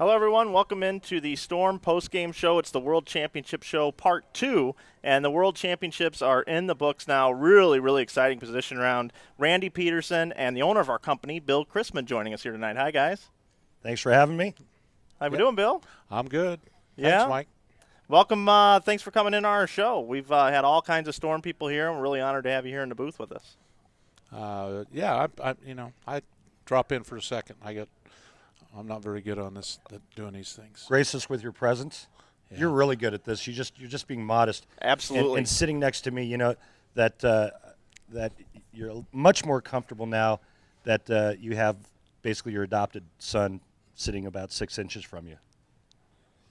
Hello, everyone. Welcome into the Storm post-game show. It's the World Championship Show Part 2, and the World Championships are in the books now. Really, really exciting position round. Randy Pedersen and the owner of our company, Bill Chrisman, joining us here tonight. Hi, guys. Thanks for having me. How we doing, Bill? I'm good. Yeah? Thanks, Mike. Welcome. Thanks for coming in our show. We've had all kinds of Storm people here, and we're really honored to have you here in the booth with us. I drop in for a second. I'm not very good on this, doing these things. Grace us with your presence. Yeah. You're really good at this. You're just being modest. Absolutely. And sitting next to me, you know that you're much more comfortable now that you have basically your adopted son sitting about 6 inches from you.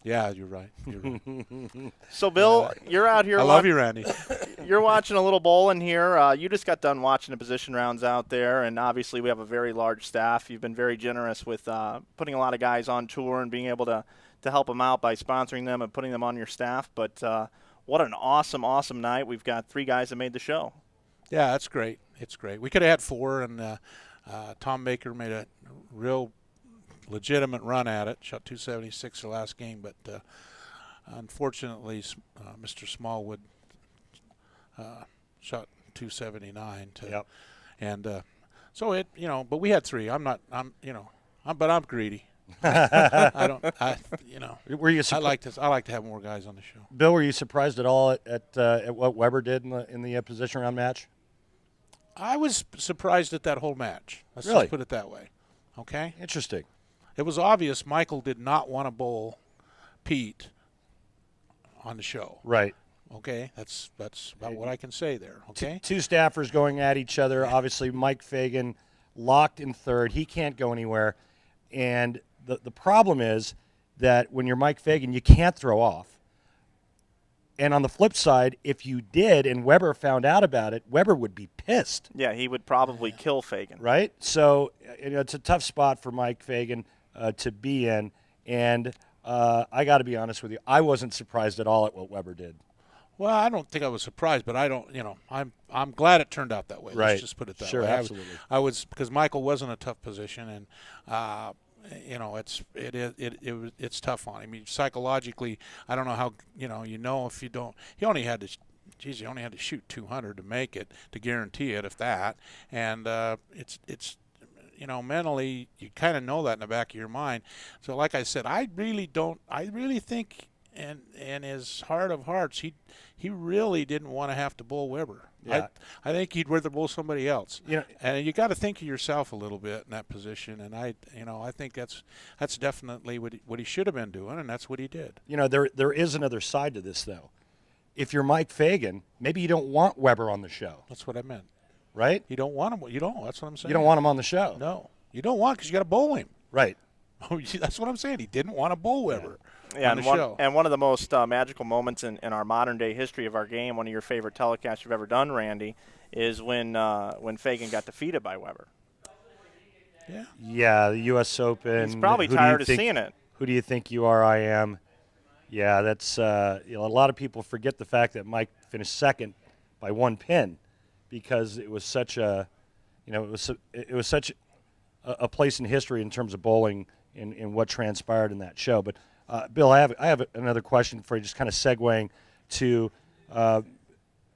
Yeah, you're right. You're right. So, Bill, you're out here. I love you, Randy. You're watching a little bowling here. You just got done watching the position rounds out there, and obviously we have a very large staff. You've been very generous with putting a lot of guys on tour and being able to help them out by sponsoring them and putting them on your staff. But what an awesome, awesome night. We've got 3 guys that made the show. Yeah, that's great. It's great. We could have had 4, and Tom Baker made a real legitimate run at it, shot 276 the last game, but unfortunately Mr. Smallwood shot 279 yep. And so it, but we had 3. I'm greedy. I like to have more guys on the show. Bill, were you surprised at all at what Weber did in the position round match? I was surprised at that whole match. Let's really? Just put it that way. Okay? Interesting. It was obvious Michael did not want to bowl Pete on the show. Right. Okay, that's about what I can say there. Okay. Two staffers going at each other. Obviously, Mike Fagan locked in third. He can't go anywhere. And the problem is that when you're Mike Fagan, you can't throw off. And on the flip side, if you did and Weber found out about it, Weber would be pissed. Yeah, he would probably kill Fagan. Right? So it's a tough spot for Mike Fagan to be in. And I got to be honest with you, I wasn't surprised at all at what Weber did. Well, I don't think I was surprised, but I don't. I'm glad it turned out that way. Right. Let's just put it that sure, way. Sure, absolutely. I was because Michael was in a tough position, and it's tough on him. I mean, psychologically, I don't know how if you don't. He only had to shoot 200 to make it, to guarantee it, if that. And it's mentally you kind of know that in the back of your mind. So like I said, I really think in his heart of hearts he really didn't want to have to bowl Weber. Yeah. I think he'd rather bowl somebody else. You know, and you got to think of yourself a little bit in that position. And I think that's definitely what he should have been doing, and that's what he did. There is another side to this though. If you're Mike Fagan, maybe you don't want Weber on the show. That's what I meant. Right? You don't want him. You don't. That's what I'm saying. You don't want him on the show. No, you don't want because you got to bowl him. Right. That's what I'm saying. He didn't want to bowl Weber. Yeah, and one of the most magical moments in our modern-day history of our game, one of your favorite telecasts you've ever done, Randy, is when Fagan got defeated by Weber. Yeah. Yeah, the U.S. Open. He's probably tired of seeing it. Who do you think you are? I am. Yeah, that's a lot of people forget the fact that Mike finished second by 1 pin because it was such a, it was such a place in history in terms of bowling and what transpired in that show. But Bill, I have another question for you, just kind of segueing to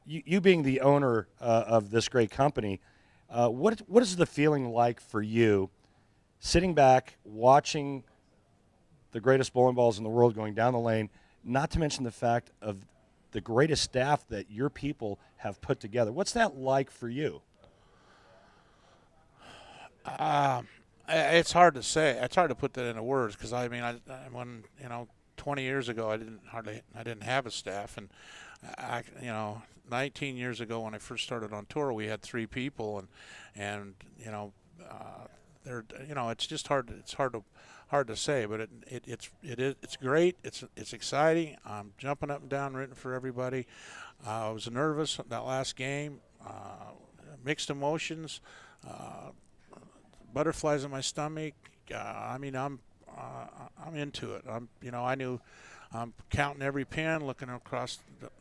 you being the owner of this great company. What is the feeling like for you sitting back, watching the greatest bowling balls in the world going down the lane, not to mention the fact of the greatest staff that your people have put together? What's that like for you? It's hard to say. It's hard to put that into words because when 20 years ago I didn't have a staff, and 19 years ago when I first started on tour we had 3 people, and it's just hard. It's hard to say, but it's great. It's exciting. I'm jumping up and down, rooting for everybody. I was nervous that last game, mixed emotions. Butterflies in my stomach. I'm into it. I knew I'm counting every pin, looking across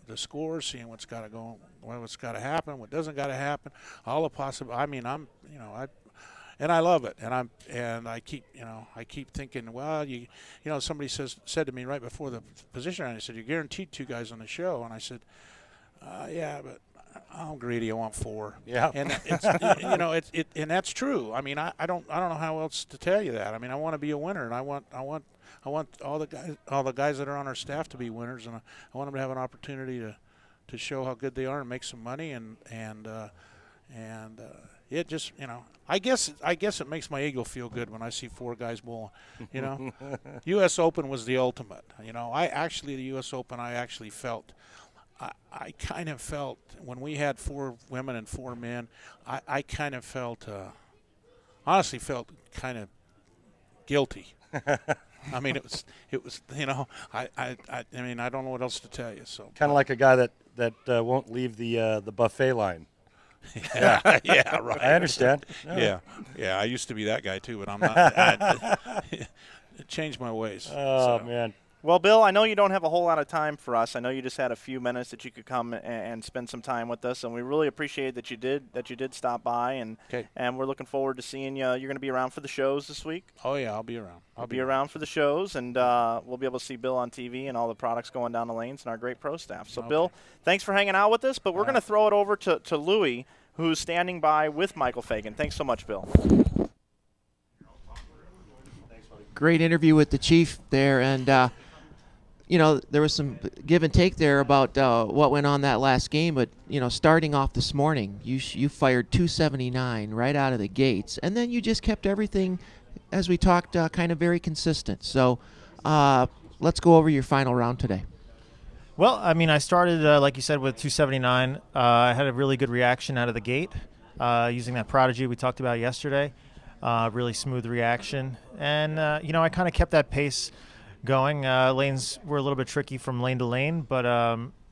the score, seeing what's got to go, what's got to happen, what doesn't got to happen, all the possible. and I love it. And I keep thinking, well, somebody said to me right before the position round, he said, "You're guaranteed 2 guys on the show," and I said, "Yeah, but I'm greedy. I want 4." Yeah. And and that's true. I mean, I don't know how else to tell you that. I mean, I want to be a winner, and I want all the guys that are on our staff to be winners, and I want them to have an opportunity to show how good they are and make some money, and it just, I guess it makes my ego feel good when I see 4 guys bowling. U.S. Open was the ultimate. The U.S. Open, I kind of felt when we had 4 women and 4 men, I kind of felt, honestly felt kind of guilty. I mean, it was, I mean, I don't know what else to tell you. So kind of like a guy that won't leave the buffet line. Yeah, yeah, right. I understand. Yeah, I used to be that guy too, but I'm not. It changed my ways. Oh, man. Well, Bill, I know you don't have a whole lot of time for us. I know you just had a few minutes that you could come and spend some time with us, and we really appreciate that you did stop by, and we're looking forward to seeing you. You're going to be around for the shows this week? Oh, yeah, I'll be around. I'll be around for the shows, and we'll be able to see Bill on TV and all the products going down the lanes and our great pro staff. So, Bill, thanks for hanging out with us, but we're going to throw it over to Louie, who's standing by with Michael Fagan. Thanks so much, Bill. Great interview with the Chief there, and there was some give and take there about what went on that last game, but starting off this morning, you fired 279 right out of the gates, and then you just kept everything, as we talked, kind of very consistent. So let's go over your final round today. Well, I mean, I started, like you said, with 279. I had a really good reaction out of the gate using that Prodigy we talked about yesterday. Really smooth reaction. And, I kind of kept that pace going. Lanes were a little bit tricky from lane to lane, but,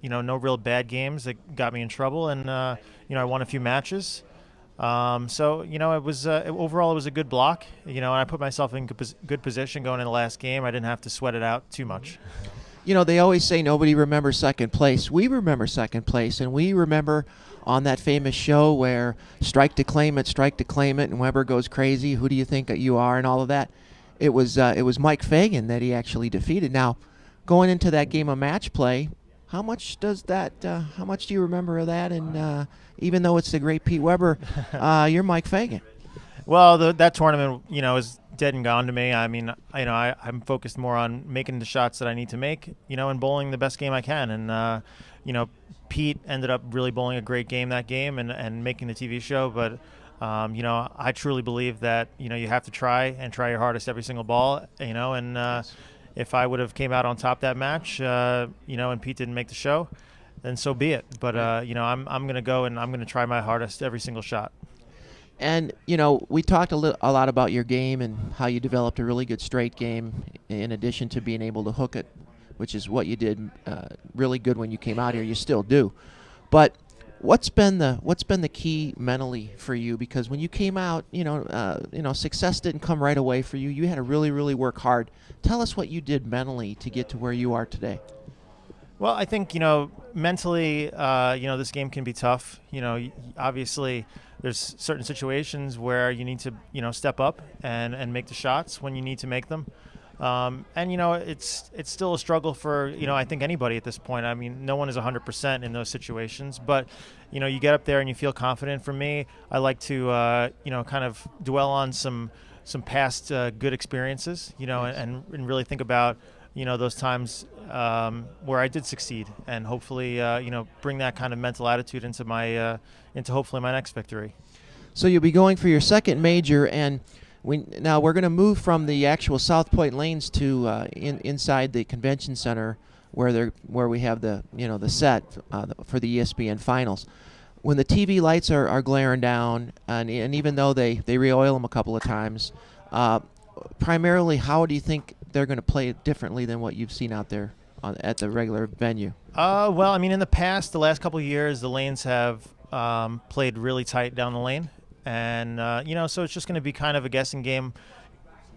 no real bad games that got me in trouble. And, I won a few matches. So, it was overall it was a good block, and I put myself in good position going in the last game. I didn't have to sweat it out too much. They always say nobody remembers second place. We remember second place, and we remember on that famous show where strike to claim it, and Weber goes crazy, who do you think you are, and all of that. It was Mike Fagan that he actually defeated. Now, going into that game of match play, how much do you remember of that? And even though it's the great Pete Weber, you're Mike Fagan. Well, that tournament, is dead and gone to me. I mean, I'm focused more on making the shots that I need to make, and bowling the best game I can. And, Pete ended up really bowling a great game that game and making the TV show. But, I truly believe that, you have to try your hardest every single ball, and if I would have came out on top that match, and Pete didn't make the show, then so be it. But, I'm going to go and I'm going to try my hardest every single shot. And, we talked a lot about your game and how you developed a really good straight game in addition to being able to hook it, which is what you did really good when you came out here. You still do. But what's been the key mentally for you? Because when you came out, success didn't come right away for you. You had to really, really work hard. Tell us what you did mentally to get to where you are today. Well, I think, mentally, this game can be tough. Obviously there's certain situations where you need to, step up and make the shots when you need to make them. And, it's still a struggle for, I think anybody at this point. I mean, no one is 100% in those situations. But, you get up there and you feel confident. For me, I like to, kind of dwell on some past good experiences, and really think about, those times where I did succeed, and hopefully, bring that kind of mental attitude into my, into hopefully my next victory. So you'll be going for your second major, and now we're going to move from the actual South Point lanes to inside the convention center, where we have the the set for the ESPN finals. When the TV lights are glaring down, and even though they re-oil them a couple of times, primarily, how do you think they're going to play it differently than what you've seen out there at the regular venue? Well, I mean, in the past, the last couple of years, the lanes have played really tight down the lane. And, so it's just going to be kind of a guessing game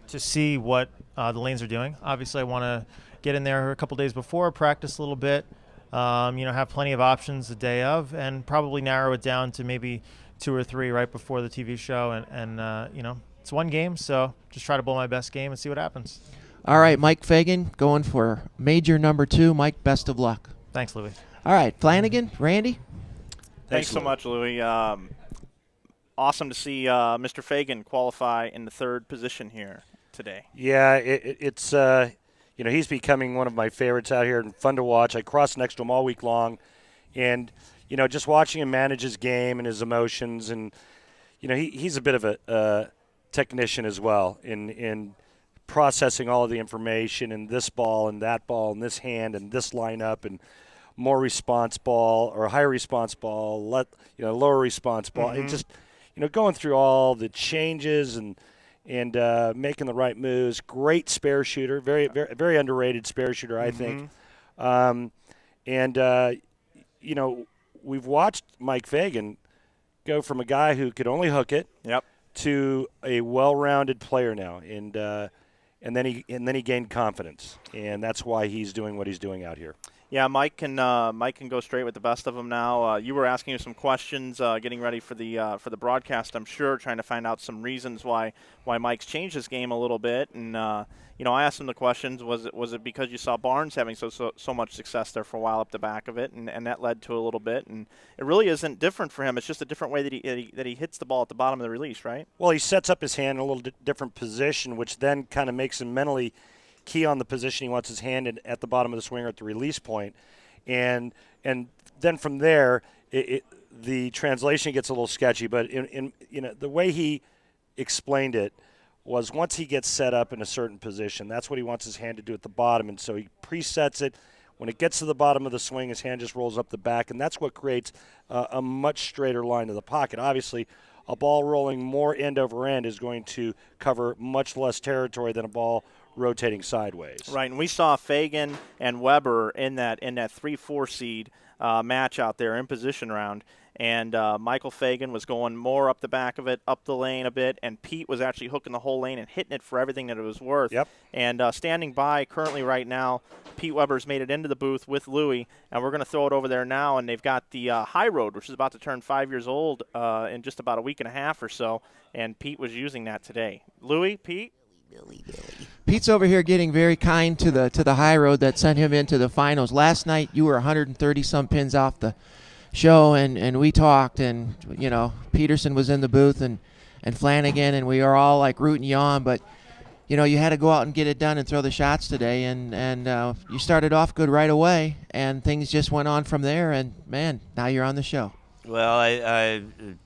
to see what the lanes are doing. Obviously, I want to get in there a couple days before, practice a little bit, have plenty of options the day of, and probably narrow it down to maybe 2 or 3 right before the TV show, and you know, it's one game, so just try to bowl my best game and see what happens. All right, Mike Fagan going for major number 2. Mike, best of luck. Thanks, Louie. All right, Flanagan, Randy. Thanks so much, Louie. Awesome to see Mr. Fagan qualify in the 3rd position here today. Yeah, it's you know, he's becoming one of my favorites out here and fun to watch. I cross next to him all week long, and you know, just watching him manage his game and his emotions, and you know, he's a bit of a technician as well in processing all of the information and this ball and that ball and this hand and this lineup and more response ball or higher response ball, lower response ball. Mm-hmm. And just, you know, going through all the changes and making the right moves. Great spare shooter, very, very, very underrated spare shooter, I think. You know, we've watched Mike Fagan go from a guy who could only hook it to a well-rounded player now, and then he gained confidence, and that's why he's doing what he's doing out here. Yeah, Mike can go straight with the best of them now. You were asking him some questions, getting ready for the broadcast. I'm sure, trying to find out some reasons why Mike's changed his game a little bit. And you know, I asked him the questions. Was it because you saw Barnes having so much success there for a while up the back of it, and that led to a little bit. And it really isn't different for him. It's just a different way that he hits the ball at the bottom of the release, right? Well, he sets up his hand in a little different position, which then kind of makes him mentally key on the position he wants his hand in at the bottom of the swing or at the release point. And then from there, the translation gets a little sketchy. But in you know, the way he explained it was, once he gets set up in a certain position, that's what he wants his hand to do at the bottom. And so he presets it. When it gets to the bottom of the swing, his hand just rolls up the back, and that's what creates a much straighter line to the pocket. Obviously, a ball rolling more end over end is going to cover much less territory than a ball rotating sideways. Right, and we saw Fagan and Weber in that 3-4 seed match out there in position round, and Michael Fagan was going more up the back of it, up the lane a bit, and Pete was actually hooking the whole lane and hitting it for everything that it was worth. Yep. And standing by currently right now, Pete Weber's made it into the booth with Louie, and we're going to throw it over there now, and they've got the High Road, which is about to turn 5 years old in just about a week and a half or so, and Pete was using that today. Louie, Pete? Pete's over here getting very kind to the High Road that sent him into the finals. Last night you were 130-some pins off the show, and we talked, and you know, Pedersen was in the booth and Flanagan, and we are all like rooting you on, but you know, you had to go out and get it done and throw the shots today, and you started off good right away, and things just went on from there, and man, now you're on the show. Well, I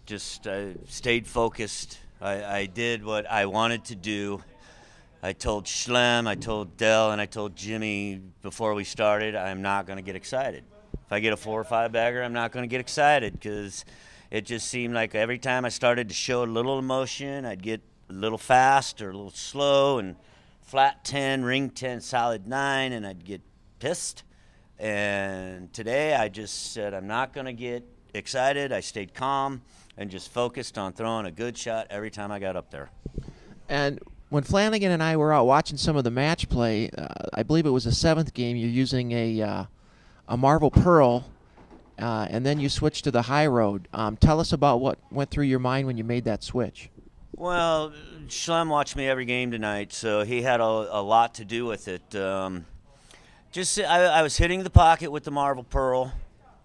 just stayed focused. I did what I wanted to do. I told Schlem, I told Dell, and I told Jimmy before we started, I'm not going to get excited. If I get a 4 or 5 bagger, I'm not going to get excited, because it just seemed like every time I started to show a little emotion, I'd get a little fast or a little slow, and flat 10, ring 10, solid 9, and I'd get pissed. And today I just said I'm not going to get excited. I stayed calm and just focused on throwing a good shot every time I got up there. And when Flanagan and I were out watching some of the match play, I believe it was the 7th game, you're using a Marvel Pearl, and then you switched to the High Road. Tell us about what went through your mind when you made that switch. Well, Schlem watched me every game tonight, so he had a lot to do with it. I was hitting the pocket with the Marvel Pearl.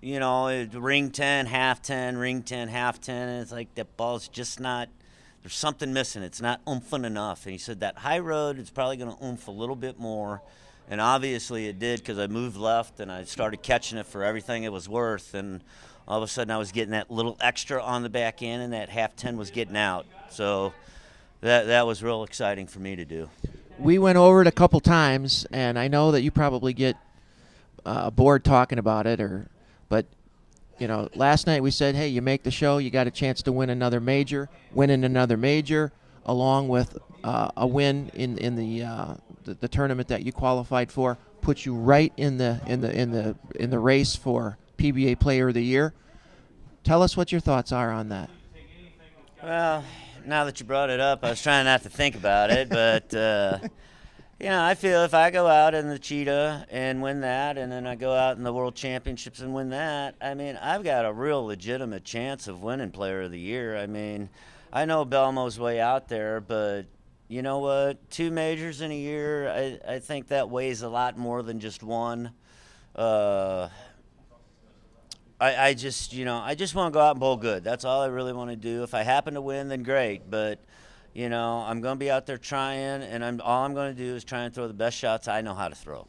You know, ring 10, half 10, ring 10, half 10, and it's like that ball's just not – there's something missing. It's not oomphin' enough. And he said that High Road is probably going to oomph a little bit more. And obviously it did, because I moved left and I started catching it for everything it was worth. And all of a sudden I was getting that little extra on the back end, and that half 10 was getting out. So that was real exciting for me to do. We went over it a couple times, and I know that you probably get bored talking about it, but you know, last night we said, hey, you make the show, you got a chance to win another major. Winning another major, along with a win in the tournament that you qualified for, puts you right in the race for PBA Player of the Year. Tell us what your thoughts are on that. Well, now that you brought it up, I was trying not to think about it, but I feel if I go out in the Cheetah and win that, and then I go out in the World Championships and win that, I mean, I've got a real legitimate chance of winning Player of the Year. I mean, I know Belmo's way out there, but you know what? 2 majors in a year, I think that weighs a lot more than just one. I just want to go out and bowl good. That's all I really want to do. If I happen to win, then great. But, I'm going to be out there trying, and all I'm going to do is try and throw the best shots I know how to throw.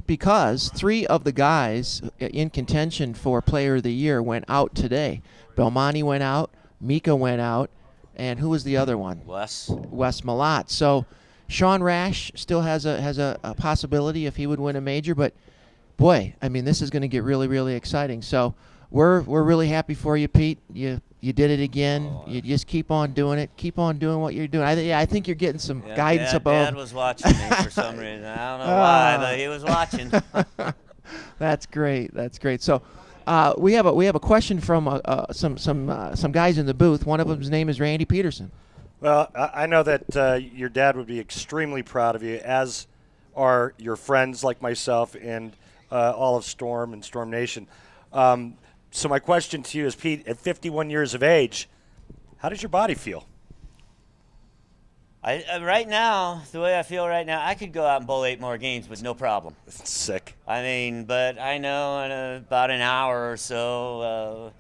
Because 3 of the guys in contention for Player of the Year went out today. Belmonte went out, Mika went out, and who was the other one? Wes Malott. So Sean Rash still has a possibility if he would win a major, but boy, I mean, this is going to get really, really exciting. So we're really happy for you, Pete. You did it again. You just keep on doing it. Keep on doing what you're doing. I think you're getting some guidance above. Dad was watching me for some reason. I don't know why, but he was watching. That's great. That's great. So we have a question from some guys in the booth. One of them's name is Randy Pedersen. Well, I know that your dad would be extremely proud of you, as are your friends like myself and all of Storm and Storm Nation. So my question to you is, Pete, at 51 years of age, how does your body feel? Right now, the way I feel right now, I could go out and bowl 8 more games with no problem. It's sick. I mean, but I know in about an hour or so,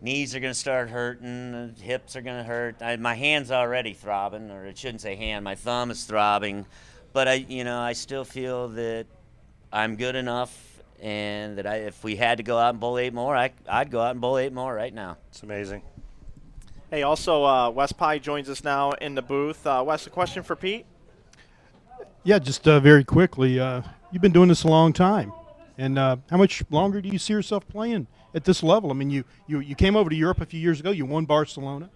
knees are going to start hurting, hips are going to hurt. My hand's already throbbing, or I shouldn't say hand, my thumb is throbbing. But I still feel that I'm good enough, and that if we had to go out and bowl 8 more, I'd go out and bowl 8 more right now. It's amazing. Hey, also, Wes Pye joins us now in the booth. Wes, a question for Pete? Yeah, just very quickly, you've been doing this a long time, and how much longer do you see yourself playing at this level? I mean, you came over to Europe a few years ago. You won Barcelona.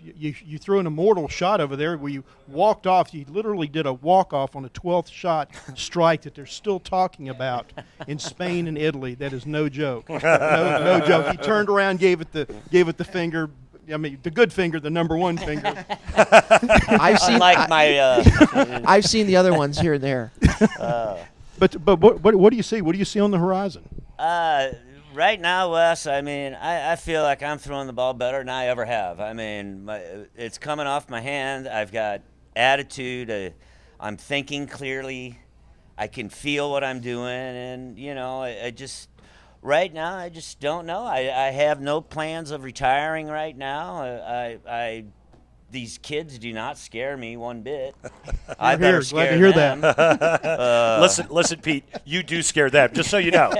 You threw an immortal shot over there where you walked off. You literally did a walk-off on a 12th shot strike that they're still talking about in Spain and Italy. That is no joke. No joke. He turned around, gave it the finger. I mean, the good finger, the number 1 finger. I've seen I've seen the other ones here and there. But what do you see? What do you see on the horizon? Right now, Wes, I mean, I feel like I'm throwing the ball better than I ever have. I mean, it's coming off my hand. I've got attitude. I'm thinking clearly. I can feel what I'm doing. And, right now, I just don't know. I have no plans of retiring right now. These kids do not scare me one bit. I better glad to scare hear them. that. Listen, Pete, you do scare them, just so you know.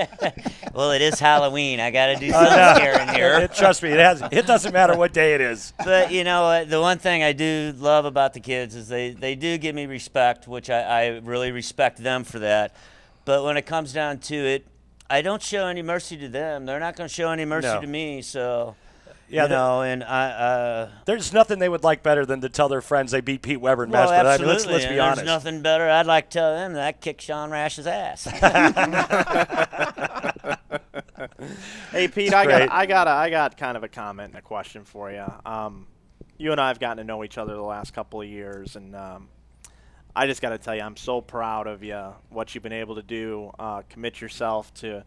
Well, it is Halloween. I got to do some scaring here. Trust me, it doesn't matter what day it is. But, the one thing I do love about the kids is they do give me respect, which I really respect them for that. But when it comes down to it, I don't show any mercy to them. They're not going to show any mercy to me, so... Yeah, and there's nothing they would like better than to tell their friends they beat Pete Weber in match. But I mean, let's be honest. There's nothing better. I'd like to tell them that I kicked Sean Rash's ass. Hey, Pete, I got kind of a comment and a question for you. You and I have gotten to know each other the last couple of years, and I just got to tell you, I'm so proud of you, what you've been able to do. Commit yourself to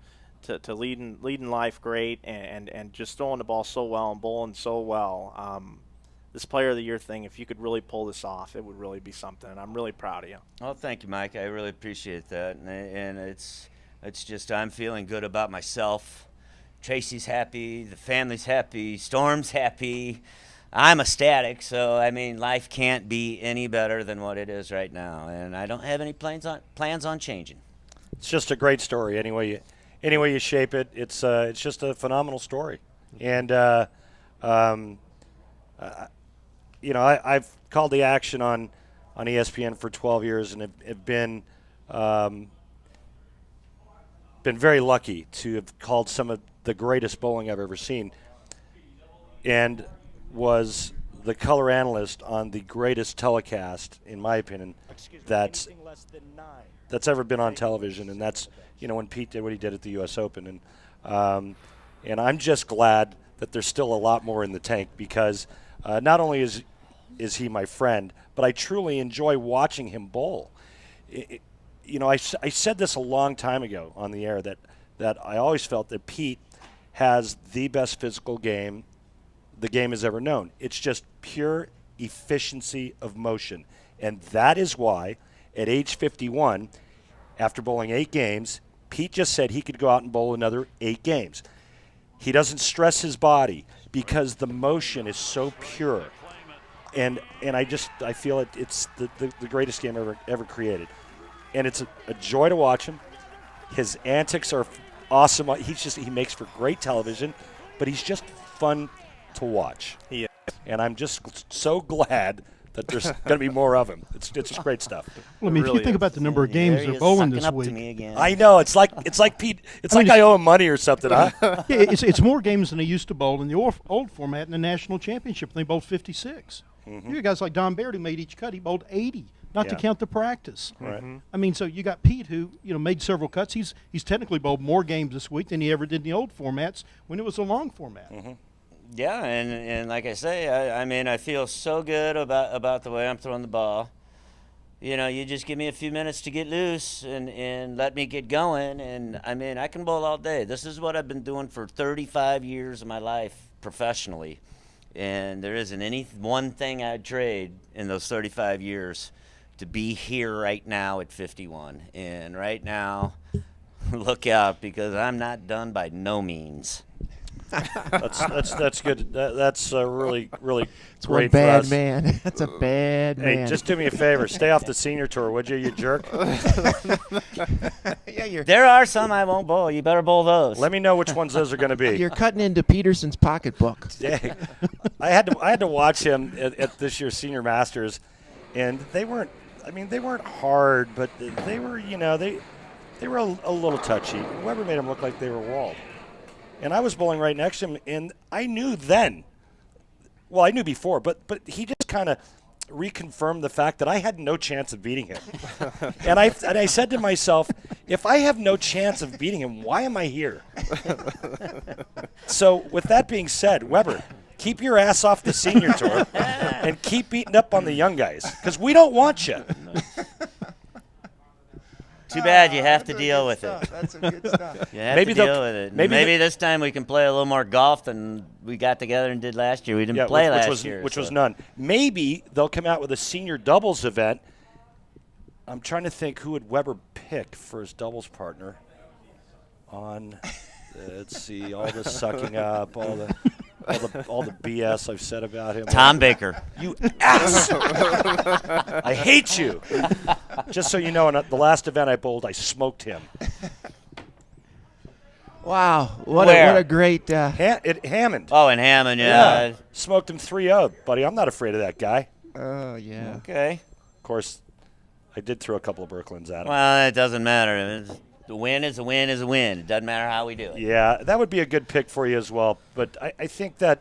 leading life great, and just throwing the ball so well and bowling so well. This Player of the Year thing, if you could really pull this off, it would really be something, and I'm really proud of you. Well, thank you, Mike. I really appreciate that, and it's just I'm feeling good about myself. Tracy's happy, the family's happy, Storm's happy. I'm ecstatic, so I mean, life can't be any better than what it is right now, and I don't have any plans on changing. It's just a great story, anyway you shape it. It's just a phenomenal story, and I've called the action on ESPN for 12 years, and have been very lucky to have called some of the greatest bowling I've ever seen, and was the color analyst on the greatest telecast, in my opinion, that's ever been on television, and that's when Pete did what he did at the U.S. Open, and I'm just glad that there's still a lot more in the tank, because not only is he my friend, but I truly enjoy watching him bowl. I said this a long time ago on the air that I always felt that Pete has the best physical game the game has ever known. It's just pure efficiency of motion. And that is why, at age 51, after bowling 8 games, Pete just said he could go out and bowl another 8 games. He doesn't stress his body because the motion is so pure. And I feel it's the greatest game ever created. And it's a joy to watch him. His antics are awesome. He makes for great television, but he's just fun to watch. He is. And I'm just so glad that there's going to be more of him. It's great stuff. Well, I mean, It if really you think is. about the number of There games he they're is, bowling sucking this up week, to me again. I know. It's like Pete. It's I mean, like I owe him money or something, huh? yeah, it's more games than they used to bowl in the old format in the national championship. They bowled 56. You got guys like Don Barrett who made each cut. He bowled 80, not to Yeah. count the practice. Right. I mean, so you got Pete who made several cuts. He's technically bowled more games this week than he ever did in the old formats when it was a long format. Yeah, and like I say, I mean, I feel so good about the way I'm throwing the ball. You just give me a few minutes to get loose and let me get going, and I mean, I can bowl all day. This is what I've been doing for 35 years of my life professionally, and there isn't any one thing I'd trade in those 35 years to be here right now at 51. And right now, look out, because I'm not done by no means. That's good. That's really It's great one bad for us. man. That's a bad Hey, man. just do me a favor. Stay off the senior tour, would you jerk? yeah, There are some I won't bowl. You better bowl those. Let me know which ones those are going to be. you're cutting into Pedersen's pocketbook. Dang. I had to watch him at this year's Senior Masters, and they weren't hard, but they were they were a little touchy. Weber made them look like they were walled. And I was bowling right next to him, and I knew then. Well, I knew before, but he just kind of reconfirmed the fact that I had no chance of beating him. and I said to myself, if I have no chance of beating him, why am I here? So with that being said, Weber, keep your ass off the senior tour and keep beating up on the young guys, because we don't want you. Too bad you have to deal with it. That's some good stuff. You have Maybe to deal they'll- with it. maybe Maybe the- this time we can play a little more golf than we got together and did last year. We didn't play last year. Which was so. none. Maybe they'll come out with a senior doubles event. I'm trying to think who would Weber pick for his doubles partner on, let's see, all the sucking up, all the BS I've said about him. Tom Baker. You ass! I hate you. Just so you know, in the last event I bowled, I smoked him. Wow, what Where? a great. Hammond. Oh, and Hammond, yeah. Smoked him 3-0, buddy. I'm not afraid of that guy. Oh yeah. Okay. Of course, I did throw a couple of Brooklyn's at him. Well, it doesn't matter. The win is a win is a win. It doesn't matter how we do it. Yeah, that would be a good pick for you as well. But I think that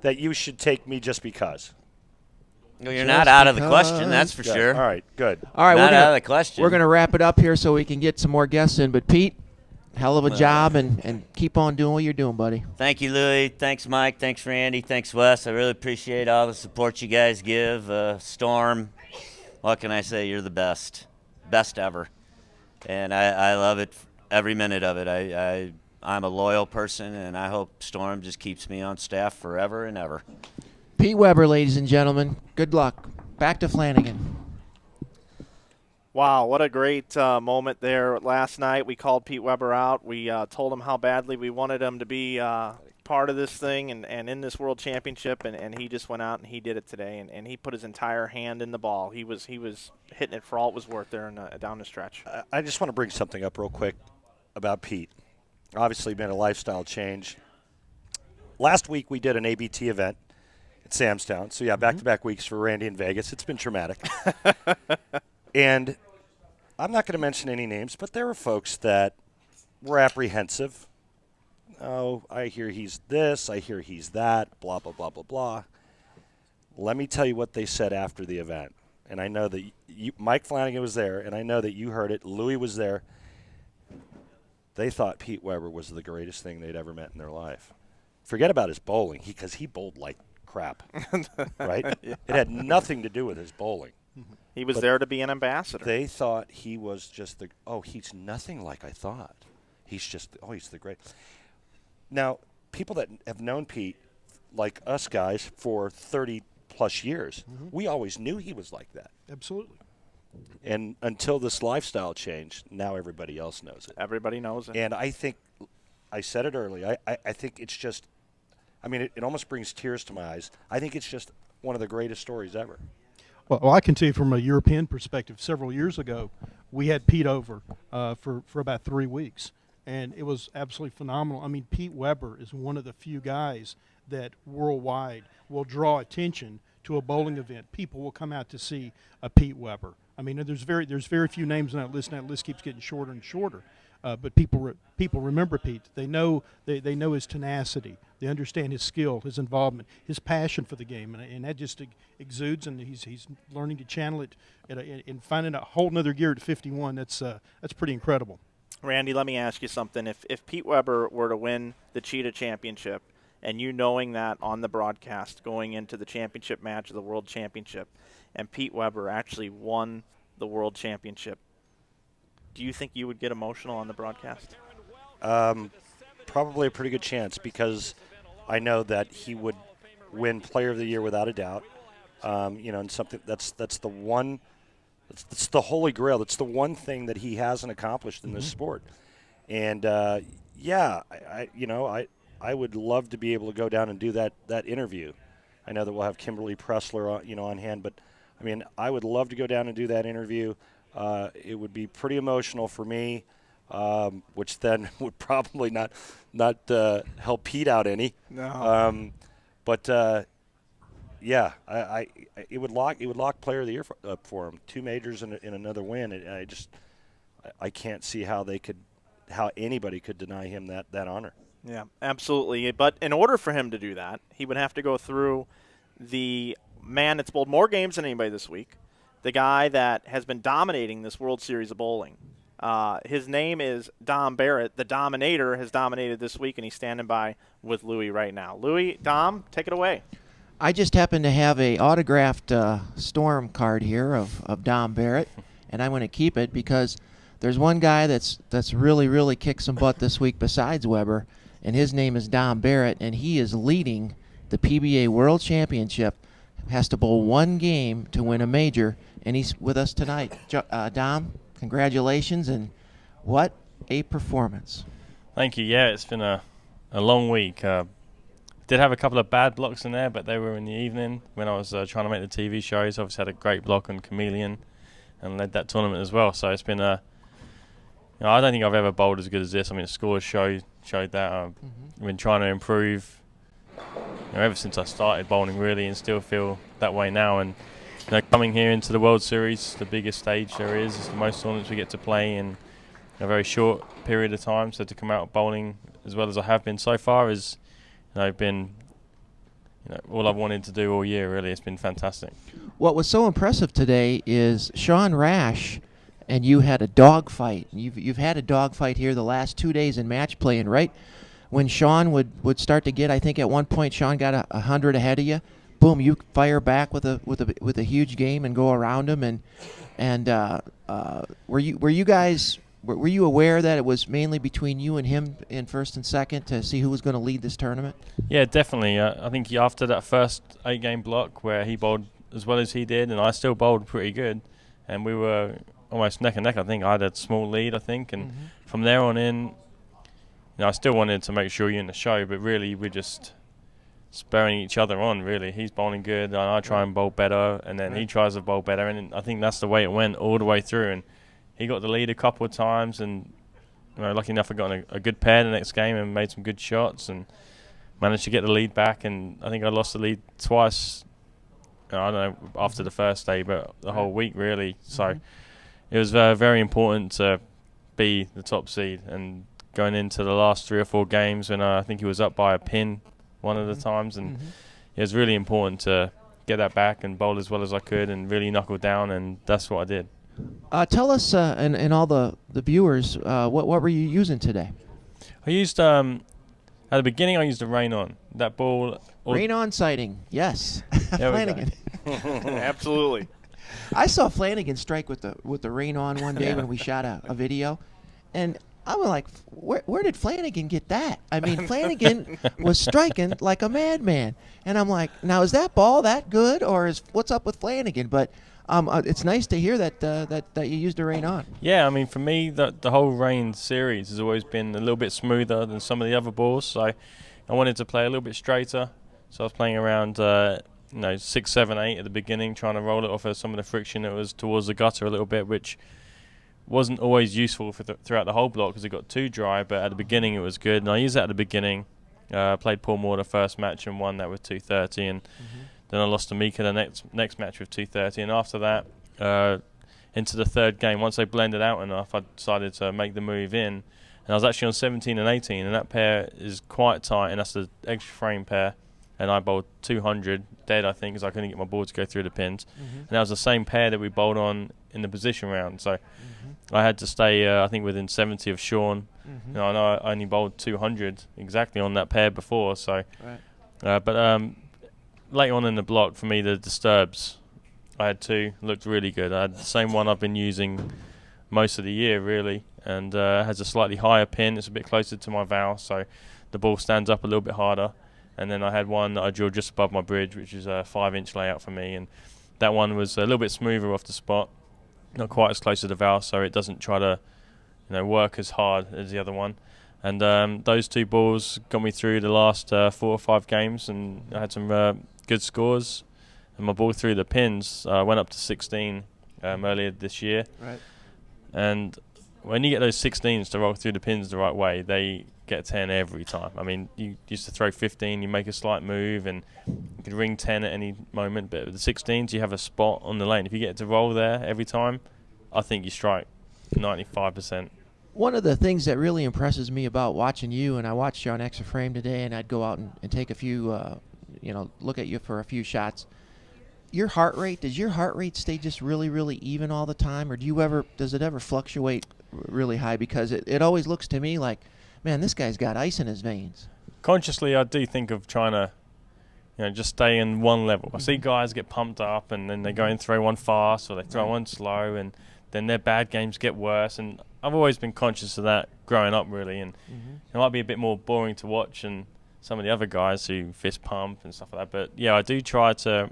you should take me just because. No, you're not out of the question, because- that's for Good. sure. All right, good. All right, Not out of the question. we're gonna wrap it up here so we can get some more guests in. But Pete, hell of a job, and keep on doing what you're doing, buddy. Thank you, Louie. Thanks, Mike. Thanks, Randy. Thanks, Wes. I really appreciate all the support you guys give. Storm, what can I say? You're the best. Best ever. And I love it, every minute of it. I'm a loyal person, and I hope Storm just keeps me on staff forever and ever. Pete Weber, ladies and gentlemen. Good luck. Back to Flanagan. Wow, what a great moment there last night. We called Pete Weber out. We told him how badly we wanted him to be part of this thing and in this World Championship, and he just went out and he did it today, and he put his entire hand in the ball. He was hitting it for all it was worth there down the stretch. I just want to bring something up real quick about Pete. Obviously, made a lifestyle change. Last week we did an ABT event at Samstown. So yeah, back-to-back weeks for Randy in Vegas. It's been traumatic. And I'm not going to mention any names, but there were folks that were apprehensive. Oh, I hear he's this, I hear he's that, blah, blah, blah, blah, blah. Let me tell you what they said after the event. And I know that Mike Flanagan was there, and I know that you heard it. Louie was there. They thought Pete Weber was the greatest thing they'd ever met in their life. Forget about his bowling, because he bowled like crap, right? It had nothing to do with his bowling. He was there to be an ambassador. They thought he was just he's nothing like I thought. He's the great. Now, people that have known Pete, like us guys, for 30-plus years, we always knew he was like that. Absolutely. And until this lifestyle changed, now everybody else knows it. Everybody knows it. And I think, I said it early, I think it's just, it almost brings tears to my eyes. I think it's just one of the greatest stories ever. Well, I can tell you from a European perspective, several years ago, we had Pete over for about 3 weeks, and it was absolutely phenomenal. Pete Weber is one of the few guys that worldwide will draw attention to a bowling event. People will come out to see a Pete Weber. There's very few names on that list, and that list keeps getting shorter and shorter. But people remember Pete. They know his tenacity. They understand his skill, his involvement, his passion for the game, and that just exudes. And he's learning to channel it and finding a whole nother gear at 51. That's pretty incredible. Randy, let me ask you something. If Pete Weber were to win the Cheetah Championship, and you knowing that on the broadcast going into the championship match of the World Championship, and Pete Weber actually won the World Championship, do you think you would get emotional on the broadcast? Probably a pretty good chance, because I know that he would win Player of the Year without a doubt. And something that's the one, it's the holy grail. That's the one thing that he hasn't accomplished in this sport. And I would love to be able to go down and do that interview. I know that we'll have Kimberly Pressler on hand, but I would love to go down and do that interview. It would be pretty emotional for me, which then would probably not help Pete out any. No. It would lock Player of the Year up for him. 2 majors and another win. I can't see how anybody could deny him that honor. Yeah, absolutely. But in order for him to do that, he would have to go through the man that's bowled more games than anybody this week, the guy that has been dominating this World Series of bowling. His name is Dom Barrett. The Dominator has dominated this week, and he's standing by with Louie right now. Louie, Dom, take it away. I just happen to have a autographed Storm card here of Dom Barrett, and I'm going to keep it because there's one guy that's really, really kicked some butt this week besides Weber, and his name is Dom Barrett, and he is leading the PBA World Championship. Has to bowl 1 game to win a major, and he's with us tonight. Dom, congratulations, and what a performance. Thank you. Yeah, it's been a long week. Did have a couple of bad blocks in there, but they were in the evening when I was trying to make the TV shows. Obviously had a great block on Chameleon and led that tournament as well. So it's been I don't think I've ever bowled as good as this. The scores showed that. I've been trying to improve ever since I started bowling, really, and still feel that way now. And coming here into the World Series, the biggest stage there is, it's the most tournaments we get to play in a very short period of time. So to come out bowling as well as I have been so far is been all I've wanted to do all year, really. It's been fantastic. What was so impressive today is Sean Rash and you had a dogfight. You've had a dogfight here the last 2 days in match play, and right when Sean would start to get, I think at one point Sean got 100 ahead of you. Boom! You fire back with a huge game and go around him. And were you guys aware that it was mainly between you and him in first and second to see who was going to lead this tournament? Yeah, definitely. I think after that first 8-game block where he bowled as well as he did, and I still bowled pretty good, and we were almost neck and neck. I think I had a small lead, and from there on in, I still wanted to make sure you're in the show, but really we're just spurring each other on, really. He's bowling good, and I try and bowl better, and then he tries to bowl better, and I think that's the way it went all the way through. And he got the lead a couple of times, and lucky enough I got a good pair the next game and made some good shots and managed to get the lead back. And I think I lost the lead twice, I don't know, after the first day, but the whole week, really. So it was very important to be the top seed. And going into the last 3 or 4 games when I think he was up by a pin one of the times, and it was really important to get that back and bowl as well as I could and really knuckle down, and that's what I did. Tell us and all the viewers, what were you using today? I used at the beginning I used the Rain On. That ball. Rain On sighting, yes. There we go. Absolutely. I saw Flanagan strike with the rain on one day when we shot a video, and I was like, where did Flanagan get that? I mean, Flanagan was striking like a madman, and I'm like, now is that ball that good, or what's up with Flanagan? But it's nice to hear that you used the rain on. Yeah, I mean, for me, the whole rain series has always been a little bit smoother than some of the other balls, so I wanted to play a little bit straighter. So I was playing around 6, 7, 8 at the beginning, trying to roll it off of some of the friction that was towards the gutter a little bit, which wasn't always useful throughout the whole block because it got too dry, but at the beginning it was good. And I used that at the beginning. Played Paul Moore the first match and won that with 230, and then I lost to Mika the next match with 230. And after that, into the third game, once they blended out enough, I decided to make the move in. And I was actually on 17 and 18, and that pair is quite tight, and that's the extra frame pair. And I bowled 200 dead, I think, because I couldn't get my ball to go through the pins. And that was the same pair that we bowled on in the position round. So I had to stay, I think, within 70 of Sean. I know I only bowled 200 exactly on that pair before. So, but later on in the block, for me, the disturbs, I had two, looked really good. I had the same one I've been using most of the year, really, and has a slightly higher pin. It's a bit closer to my valve, so the ball stands up a little bit harder. And then I had one that I drilled just above my bridge, which is a 5-inch layout for me, and that one was a little bit smoother off the spot, not quite as close to the valve, so it doesn't try to, work as hard as the other one. And those two balls got me through the last 4 or 5 games, and I had some good scores. And my ball through the pins went up to 16 earlier this year. Right. And when you get those 16s to roll through the pins the right way, they get 10 every time. I mean, you used to throw 15, you make a slight move, and you could ring 10 at any moment. But with the 16s, you have a spot on the lane. If you get to roll there every time, I think you strike 95%. One of the things that really impresses me about watching you, and I watched you on Extra Frame today, and I'd go out and take a few, look at you for a few shots. Your heart rate, does your heart rate stay just really, really even all the time, or does it ever fluctuate really high? Because it always looks to me like, man, this guy's got ice in his veins. Consciously, I do think of trying to, just stay in one level. I see guys get pumped up, and then they go and throw one fast, or they throw one slow, and then their bad games get worse. And I've always been conscious of that growing up, really. And it might be a bit more boring to watch than some of the other guys who fist pump and stuff like that. But yeah, I do try to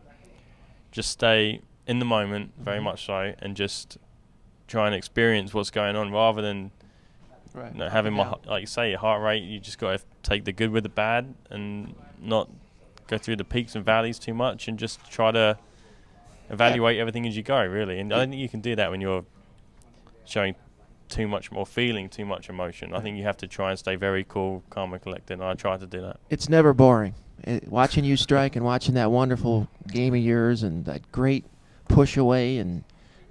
just stay in the moment, very much so, and just try and experience what's going on rather than having my, like you say, your heart rate. You just got to take the good with the bad and not go through the peaks and valleys too much, and just try to evaluate everything as you go, really. And I don't think you can do that when you're showing too much more feeling, too much emotion. I think you have to try and stay very cool, calm, and collected, and I try to do that. It's never boring. Watching you strike and watching that wonderful game of yours and that great push away and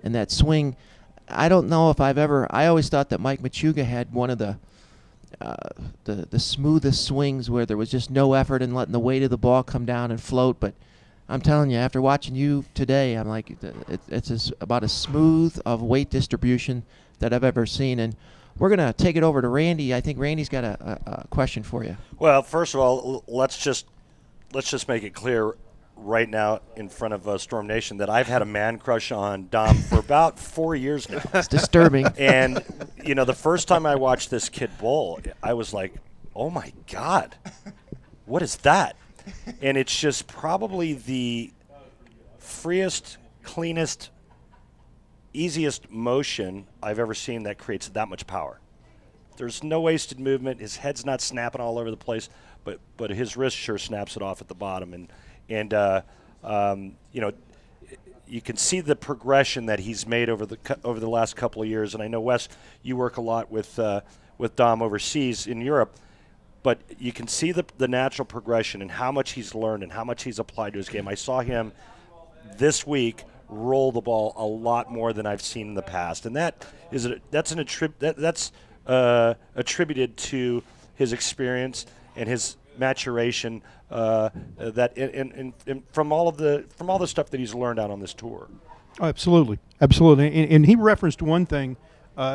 that swing. I don't know if I always thought that Mike Machuga had one of the smoothest swings where there was just no effort in letting the weight of the ball come down and float. But I'm telling you, after watching you today, I'm like, it's about as smooth of weight distribution that I've ever seen. And we're going to take it over to Randy. I think Randy's got a question for you. Well, first of all, let's just make it clear right now in front of Storm Nation that I've had a man crush on Dom for about 4 years now. It's disturbing. And, the first time I watched this kid bowl, I was like, oh, my God, what is that? And it's just probably the freest, cleanest, easiest motion I've ever seen that creates that much power. There's no wasted movement. His head's not snapping all over the place, but his wrist sure snaps it off at the bottom. And you can see the progression that he's made over the last couple of years. And I know, Wes, you work a lot with Dom overseas in Europe, but you can see the natural progression and how much he's learned and how much he's applied to his game. I saw him this week roll the ball a lot more than I've seen in the past, and that's attributed to his experience and his maturation from all the stuff that he's learned out on this tour. Oh, absolutely. And he referenced one thing.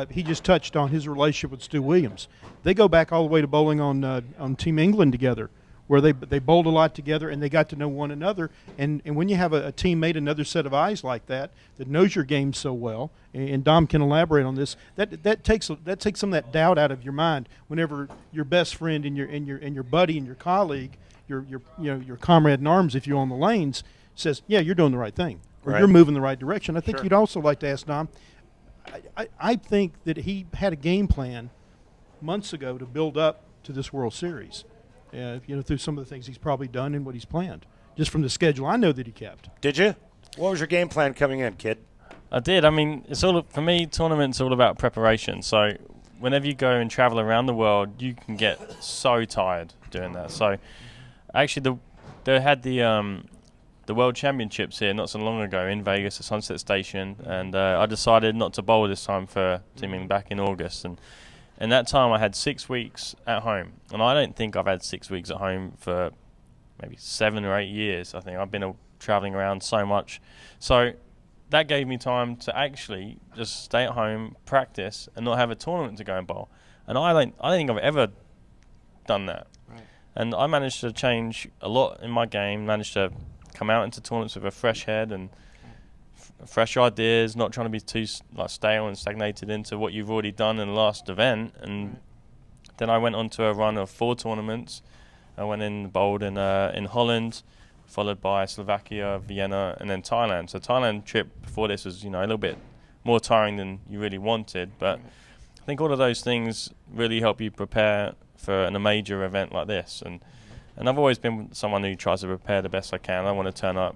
He just touched on his relationship with Stu Williams. They go back all the way to bowling on Team England together. where they bowled a lot together and they got to know one another. And when you have a teammate, another set of eyes like that knows your game so well, and Dom can elaborate on this, that takes some of that doubt out of your mind whenever your best friend and your buddy and your colleague, your comrade in arms, if you're on the lanes, says, yeah, you're doing the right thing, or Right. you're moving the right direction. I think Sure. you'd also like to ask Dom. I think that he had a game plan months ago to build up to this World Series, through some of the things he's probably done and what he's planned, just from the schedule I know that he kept. Did you? What was your game plan coming in, kid? I did. I mean, it's all for me. Tournament's all about preparation. So, whenever you go and travel around the world, you can get so tired doing that. So, actually, they had the World Championships here not so long ago in Vegas at Sunset Station, and I decided not to bowl this time for teaming back in August. And that time I had 6 weeks at home, and I don't think I've had 6 weeks at home for maybe 7 or 8 years. I think I've been traveling around so much. So that gave me time to actually just stay at home, practice, and not have a tournament to go and bowl. And I don't think I've ever done that. Right. And I managed to change a lot in my game, managed to come out into tournaments with a fresh head and fresh ideas, not trying to be too stale and stagnated into what you've already done in the last event. And then I went on to a run of 4 tournaments. I went in bowled in Holland, followed by Slovakia, Vienna, and then Thailand. So Thailand trip before this was a little bit more tiring than you really wanted, but I think all of those things really help you prepare for a major event like this. And I've always been someone who tries to prepare the best I can. I want to turn up,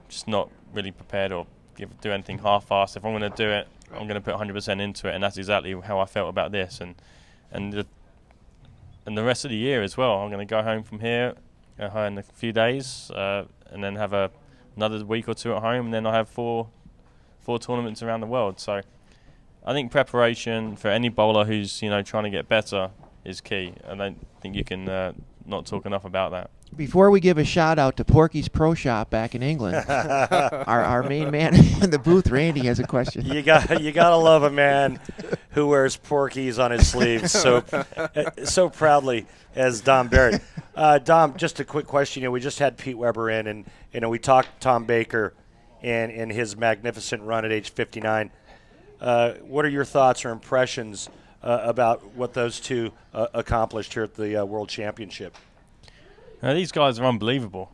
just not really prepared or do anything half-assed. If I'm going to do it, I'm going to put 100% into it, and that's exactly how I felt about this. And the rest of the year as well. I'm going to go home from here in a few days, and then have another week or 2 at home, and then I have four tournaments around the world. So I think preparation for any bowler who's trying to get better is key. I don't think you can not talk enough about that. Before we give a shout out to Porky's Pro Shop back in England, our main man in the booth, Randy, has a question. You gotta love a man who wears Porkies on his sleeves so proudly as Dom Barrett. Dom, just a quick question. We just had Pete Weber in, and we talked Tom Baker and his magnificent run at age 59. What are your thoughts or impressions about what those two accomplished here at the World Championship? Now, these guys are unbelievable.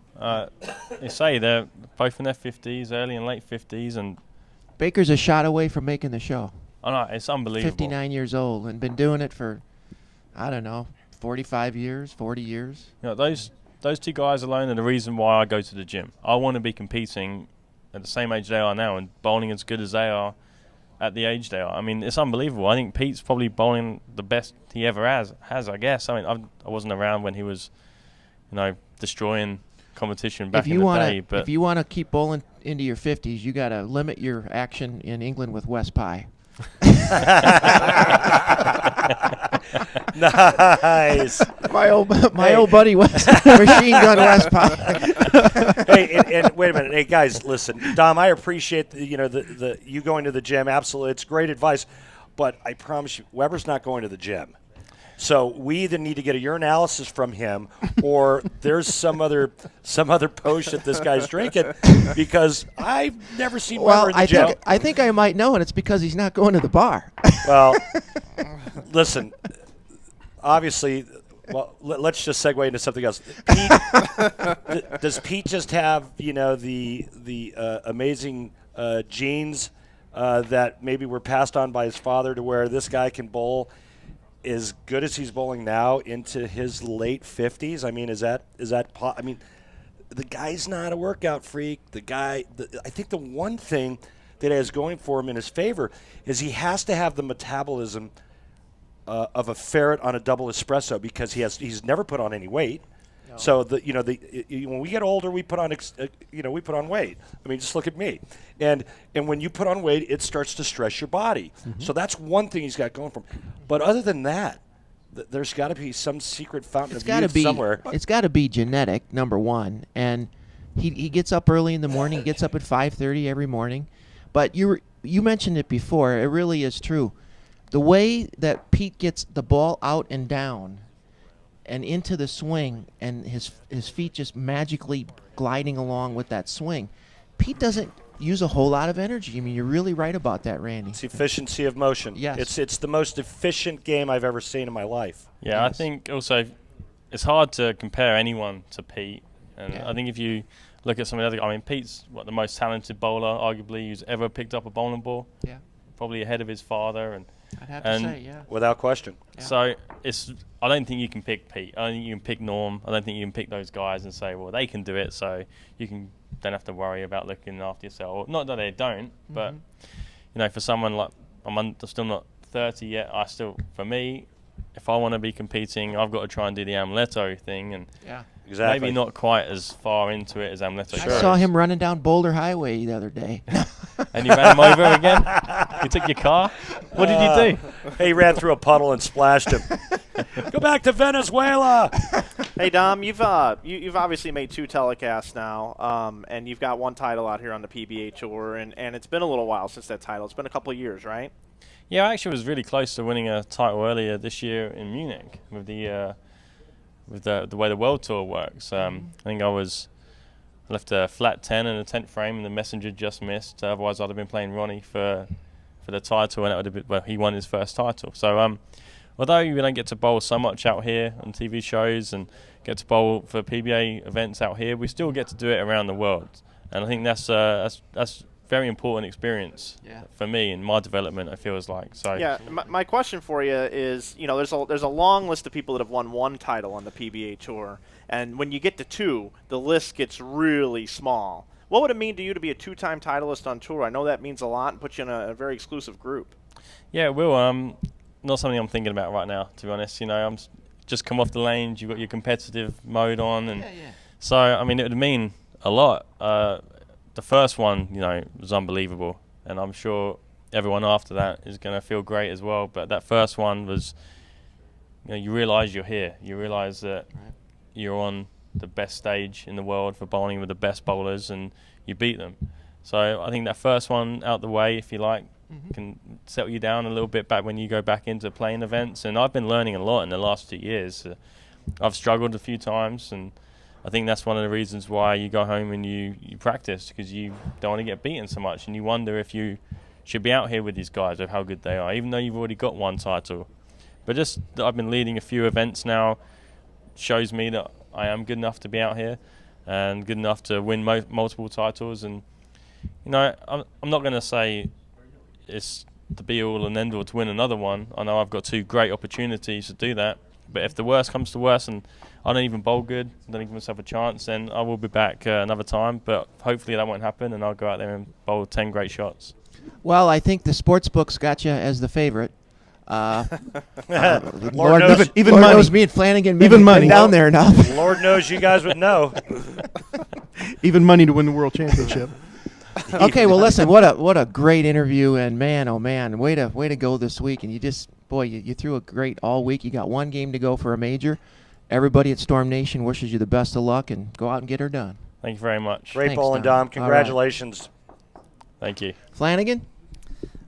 They say they're both in their 50s, early and late 50s, and Baker's a shot away from making the show. I know, it's unbelievable. 59 years old and been doing it for, 45 years, 40 years. Those 2 guys alone are the reason why I go to the gym. I want to be competing at the same age they are now and bowling as good as they are at the age they are. I mean, it's unbelievable. I think Pete's probably bowling the best he ever has, I guess. I mean, I wasn't around when he was, destroying competition back in the day. But if you want to keep bowling into your 50s, you got to limit your action in England with West Pye. Nice. My old buddy was Machine Gun West Pye. Hey, and wait a minute. Hey, guys, listen. Dom, I appreciate the you going to the gym. Absolutely, it's great advice. But I promise you, Weber's not going to the gym. So we either need to get a urinalysis from him, or there's some other potion that this guy's drinking, because I've never seen Weber in the gym. I think I might know, and it's because he's not going to the bar. Well, listen. Obviously, let's just segue into something else. Pete, does Pete just have the amazing genes that maybe were passed on by his father, to where this guy can bowl as good as he's bowling now into his late 50s? I mean, I mean, the guy's not a workout freak. I think the one thing that he has going for him in his favor is he has to have the metabolism of a ferret on a double espresso, because he's never put on any weight. No. So when we get older, we put on weight. I mean, just look at me. And when you put on weight, it starts to stress your body. Mm-hmm. So that's one thing he's got going for him. But other than that, there's got to be some secret fountain of youth somewhere. It's got to be genetic, number one. And he gets up early in the morning. He gets up at 5:30 every morning. But you mentioned it before. It really is true. The way that Pete gets the ball out and down, and into the swing, and his feet just magically gliding along with that swing. Pete doesn't use a whole lot of energy. I mean, you're really right about that, Randy. It's efficiency of motion. Yes. It's the most efficient game I've ever seen in my life. Yeah, Yes. I think also it's hard to compare anyone to Pete. And Yeah. I think if you look at some of the other, I mean, Pete's the most talented bowler, arguably, who's ever picked up a bowling ball. Yeah. Probably ahead of his father. And I'd have to And- say, yeah. Without question. Yeah. so I don't think you can pick Pete. I don't think you can pick Norm. I don't think you can pick those guys and say, well, they can do it, so you don't have to worry about looking after yourself. Not that they don't, but for someone like I'm still not 30 yet. For me, if I want to be competing, I've got to try and do the Amuleto thing, and Yeah. Exactly. maybe not quite as far into it as Amuleto. I saw him running down Boulder Highway the other day. And you ran him over again? You took your car? What did you do? He ran through a puddle and splashed him. Go back to Venezuela. Hey Dom, you've obviously made 2 telecasts now, and you've got 1 title out here on the PBA tour, and it's been a little while since that title. It's been a couple of years, right? Yeah, I actually was really close to winning a title earlier this year in Munich with the way the World Tour works. I think I left a flat 10 in the 10th frame, and the messenger just missed. Otherwise, I'd have been playing Ronnie for the title, and it would have been, he won his first title. So, although we don't get to bowl so much out here on TV shows and get to bowl for PBA events out here, we still get to do it around the world, and I think that's very important experience for me in my development. It feels like so. Yeah, my question for you is, there's a long list of people that have won 1 title on the PBA tour, and when you get to 2, the list gets really small. What would it mean to you to be a 2-time titleist on tour? I know that means a lot and puts you in a very exclusive group. Yeah, it will. Not something I'm thinking about right now, to be honest. I'm just come off the lanes. You've got your competitive mode on, and so I mean, it would mean a lot. The first one, was unbelievable, and I'm sure everyone after that is going to feel great as well. But that first one was, you realise you're here. You realise that you're on the best stage in the world for bowling with the best bowlers, and you beat them. So I think that first one out the way, if you like, can settle you down a little bit back when you go back into playing events. And I've been learning a lot in the last 2 years. I've struggled a few times, and I think that's one of the reasons why you go home and you practice, because you don't want to get beaten so much, and you wonder if you should be out here with these guys, of how good they are, even though you've already got 1 title. But just that I've been leading a few events now shows me that I am good enough to be out here and good enough to win multiple titles. And I'm not going to say it's the be all and end all to win another one. I know I've got 2 great opportunities to do that, but if the worst comes to worst and I don't even bowl good, don't give myself a chance, then I will be back another time. But hopefully that won't happen, and I'll go out there and bowl 10 great shots. Well, I think the sports books got you as the favorite. Lord knows, even Lord money. knows me and Flanagan Even been money. down there enough. Lord knows you guys would know. Even money to win the world championship. Okay, well, listen, what a great interview, and man, oh man, way to go this week. And you threw a great all week. You got 1 game to go for a major. Everybody at Storm Nation wishes you the best of luck, and go out and get her done. Thank you very much. Great Thanks, bowling, Dom. Dom. Congratulations. Thank you. Flanagan?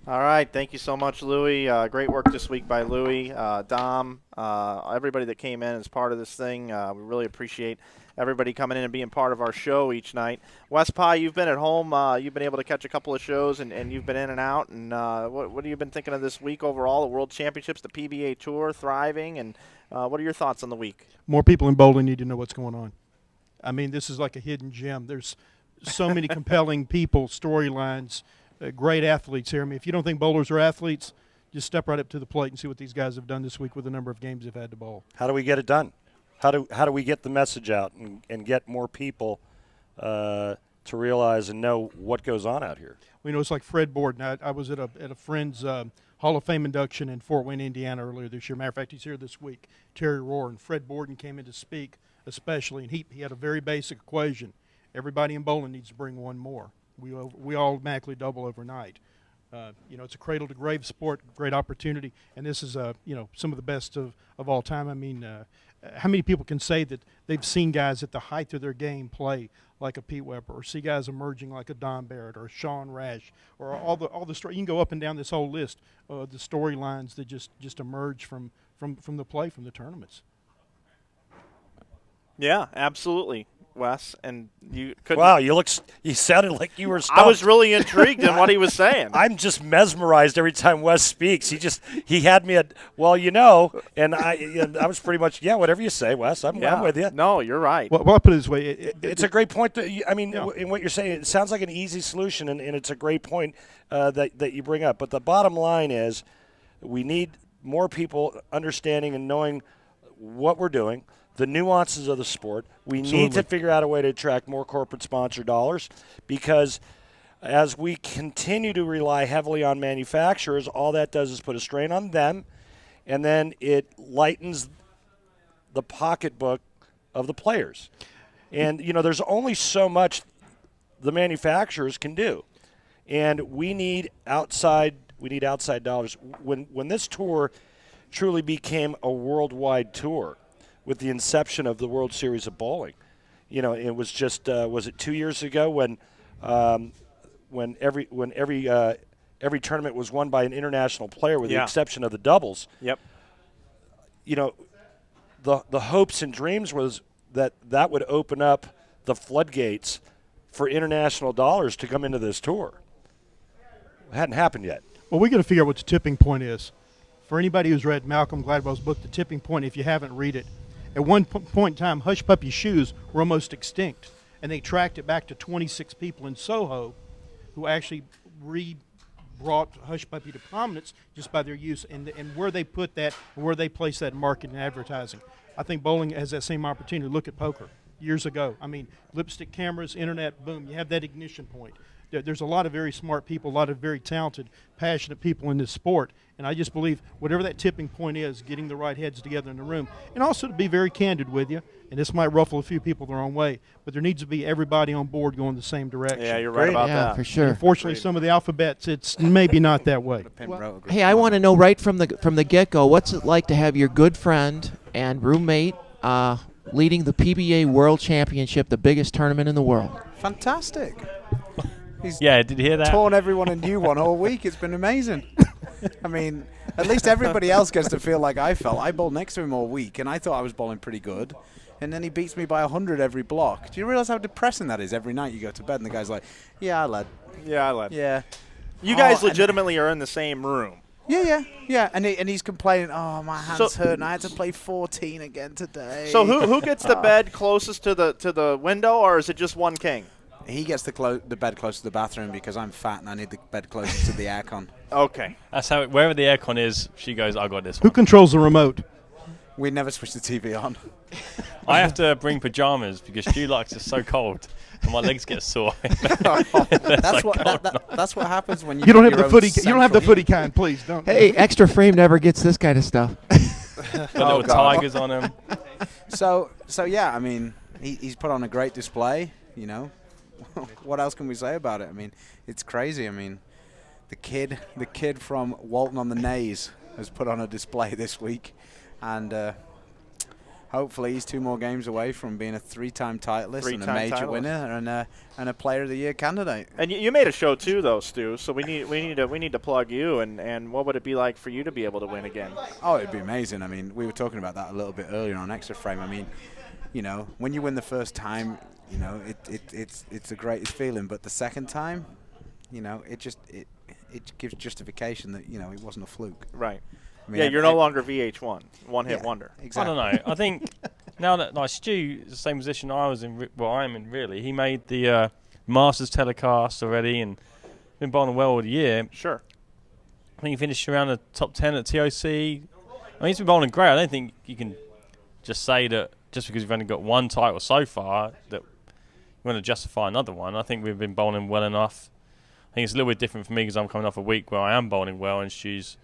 All right, thank you so much, Louie. Great work this week by Louie, Dom, everybody that came in as part of this thing. We really appreciate everybody coming in and being part of our show each night. Wes Pye, you've been at home. You've been able to catch a couple of shows, and you've been in and out. And what have you been thinking of this week overall? The World Championships, the PBA Tour, thriving, and what are your thoughts on the week? More people in bowling need to know what's going on. I mean, this is like a hidden gem. There's so many compelling people, storylines, great athletes here. I mean, if you don't think bowlers are athletes, just step right up to the plate and see what these guys have done this week with the number of games they've had to bowl. How do we get it done? How do we get the message out and get more people to realize and know what goes on out here? We know it's like Fred Borden. I was at a friend's Hall of Fame induction in Fort Wayne, Indiana earlier this year. Matter of fact, he's here this week, Terry Rohr, and Fred Borden came in to speak especially, and he had a very basic equation. Everybody in bowling needs to bring 1 more. We automatically double overnight. It's a cradle-to-grave sport, great opportunity, and this is some of the best of all time. I mean, how many people can say that they've seen guys at the height of their game play like a Pete Weber, or see guys emerging like a Don Barrett or a Sean Rash, or all the story. You can go up and down this whole list, the storylines that just emerge from the play, from the tournaments. Yeah, absolutely, Wes. And you could. Wow, you sounded like you were stumped. I was really intrigued in what he was saying. I'm just mesmerized every time Wes speaks. He had me at, well, and I was pretty much, yeah, whatever you say, Wes. I'm with you. No, you're right. Well, I'll put it this way. It's a great point. In what you're saying, it sounds like an easy solution, and it's a great point that you bring up. But the bottom line is we need more people understanding and knowing what we're doing, the nuances of the sport. We need to figure out a way to attract more corporate sponsor dollars, because as we continue to rely heavily on manufacturers, all that does is put a strain on them, and then it lightens the pocketbook of the players. And, there's only so much the manufacturers can do. And we need outside dollars. When this tour truly became a worldwide tour, with the inception of the World Series of Bowling, it was just was it 2 years ago when every tournament was won by an international player, with the exception of the doubles. Yep. The hopes and dreams was that would open up the floodgates for international dollars to come into this tour. It hadn't happened yet. Well, we got to figure out what the tipping point is. For anybody who's read Malcolm Gladwell's book, The Tipping Point, if you haven't read it, at one point in time, Hush Puppy shoes were almost extinct, and they tracked it back to 26 people in Soho who actually brought Hush Puppy to prominence just by their use and where they put that, where they place that in marketing and advertising. I think bowling has that same opportunity. Look at poker years ago. I mean, lipstick cameras, internet, boom, you have that ignition point. There's a lot of very smart people, a lot of very talented, passionate people in this sport, and I just believe whatever that tipping point is, getting the right heads together in the room, and also to be very candid with you, and this might ruffle a few people the wrong way, but there needs to be everybody on board going the same direction. Yeah, you're right about that. Yeah, for sure. Unfortunately, some of the alphabets, it's maybe not that way. Well, hey, I want to know right from the get-go, what's it like to have your good friend and roommate leading the PBA World Championship, the biggest tournament in the world? Fantastic. He's did you hear that? torn everyone a new one all week. It's been amazing. I mean, at least everybody else gets to feel like I felt. I bowled next to him all week, and I thought I was bowling pretty good. And then he beats me by 100 every block. Do you realize how depressing that is? Every night you go to bed, and the guy's like, yeah, I led. Yeah, I led. Yeah. You guys legitimately are in the same room. Yeah. And he's complaining, oh, my hands hurt, and I had to play 14 again today. So who gets the bed closest to the window, or is it just one king? He gets the bed close to the bathroom because I'm fat and I need the bed closer to the aircon. Okay. That's how wherever the aircon is, she goes, I got this Who one. controls the remote? We never switch the TV on. I have to bring pajamas because Stu likes it so cold and my legs get sore. That's what happens when You don't have the footy. You don't have the footy kind, please don't. Hey, Extra Frame never gets this kind of stuff. Got little tigers on him. So yeah, I mean, he's put on a great display, What else can we say about it? I mean, it's crazy. I mean, the kid from Walton on the Naze has put on a display this week, and hopefully he's 2 more games away from being a 3-time titleist and a major winner and a Player of the Year candidate. And you made a show too, though, Stu. So we need to plug you. And what would it be like for you to be able to win again? Oh, it'd be amazing. I mean, we were talking about that a little bit earlier on Extra Frame. I mean, when you win the first time, it's the greatest feeling, but the second time, it gives justification that it wasn't a fluke. Right. I mean, you're no longer VH1, one-hit wonder. Exactly. I don't know. I think now that Stu is the same position I was in, I'm in really. He made the Masters telecast already and been bowling well all the year. Sure. I think he finished around the top 10 at TOC. I mean, he's been bowling great. I don't think you can just say that just because you've only got one title so far that you want to justify another one. I think we've been bowling well enough. I think it's a little bit different for me because I'm coming off a week where I am bowling well, and Stu's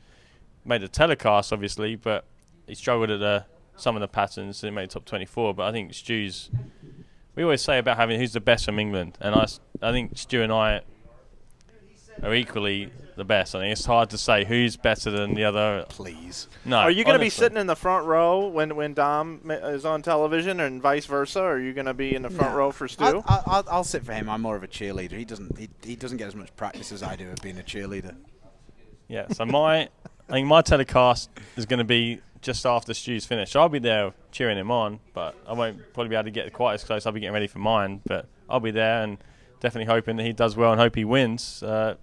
made the telecast, obviously, but he struggled at some of the patterns, so he made top 24. But I think Stu's... We always say about having who's the best from England, and I think Stu and I are equally the best. I think it's hard to say who's better than the other. Please. No. Are you going to be sitting in the front row when Dom is on television, and vice versa? Or are you going to be in the front row for Stu? I'll sit for him. I'm more of a cheerleader. He doesn't get as much practice as I do of being a cheerleader. Yeah. So I think my telecast is going to be just after Stu's finished. So I'll be there cheering him on, but I won't probably be able to get quite as close. I'll be getting ready for mine, but I'll be there and definitely hoping that he does well and hope he wins. A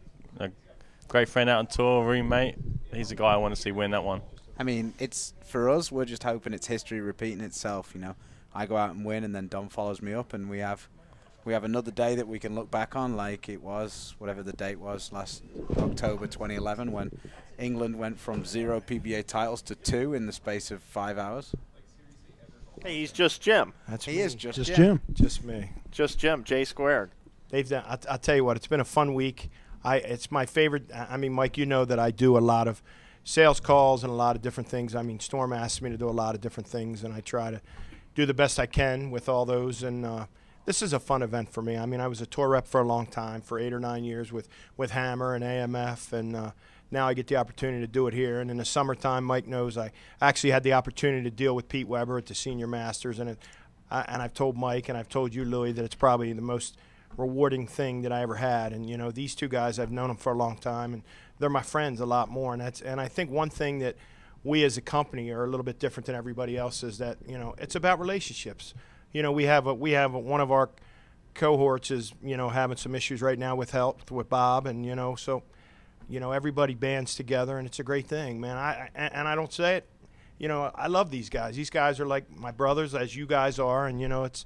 great friend out on tour, roommate. He's the guy I want to see win that one. I mean, it's for us, we're just hoping it's history repeating itself, you know. I go out and win, and then Dom follows me up, and we have another day that we can look back on like it was, whatever the date was, last October 2011, when England went from 0 PBA titles to 2 in the space of 5 hours. Hey, he's just Jim. He is just Jim. Just me. Just Jim, J squared. They've done. I'll tell you what. It's been a fun week. It's my favorite. I mean, Mike, you know that I do a lot of sales calls and a lot of different things. I mean, Storm asks me to do a lot of different things, and I try to do the best I can with all those. And this is a fun event for me. I mean, I was a tour rep for a long time, for 8 or 9 years with Hammer and AMF, and now I get the opportunity to do it here. And in the summertime, Mike knows I actually had the opportunity to deal with Pete Weber at the Senior Masters, and I've told Mike and I've told you, Louie, that it's probably the most rewarding thing that I ever had. And you know, these two guys, I've known them for a long time, and they're my friends a lot more. And I think one thing that we as a company are a little bit different than everybody else is that, you know, it's about relationships. You know, we have one of our cohorts is, you know, having some issues right now with health with Bob, and you know, so you know, everybody bands together, and it's a great thing, man. I don't say it, you know, I love these guys. These guys are like my brothers, as you guys are, and you know, it's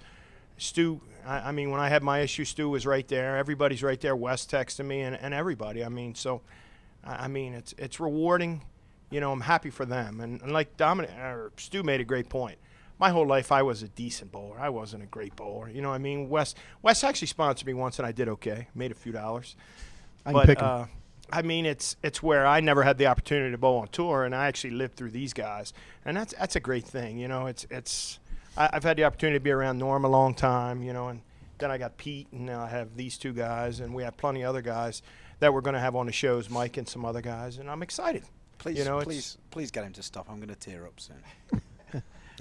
Stu. I mean, when I had my issue, Stu was right there. Everybody's right there. Wes texting me, and everybody. I mean, so I mean, it's rewarding. You know, I'm happy for them. And like Stu made a great point. My whole life, I was a decent bowler. I wasn't a great bowler. You know what I mean? Wes actually sponsored me once, and I did okay. Made a few dollars. I can pick 'em. I mean, it's where I never had the opportunity to bowl on tour, and I actually lived through these guys, and that's a great thing. You know, I've had the opportunity to be around Norm a long time. You know, and then I got Pete, and now I have these two guys, and we have plenty of other guys that we're going to have on the shows, Mike and some other guys, and I'm excited. Please, you know, please get him to stop. I'm going to tear up soon.